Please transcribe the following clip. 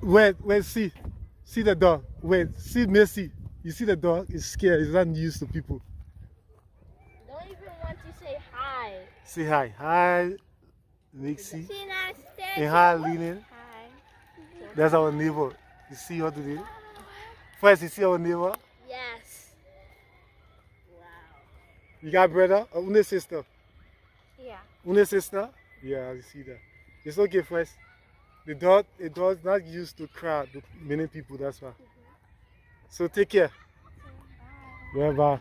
Wait, see the dog. Wait, see Messi. You see the dog is scared. It's not used to people. Don't even want to say hi. Say hi. Hi, Nixie. She not scared. And hi, Linen. Hi. That's our neighbor. You see her today? First, you see our neighbor? Yes. Wow. You got brother or une sister? Yeah. Une sister? Yeah, I see that. It's okay, first. The dog's not used to crowd, many people, that's why. So take care. Bye. Bye bye.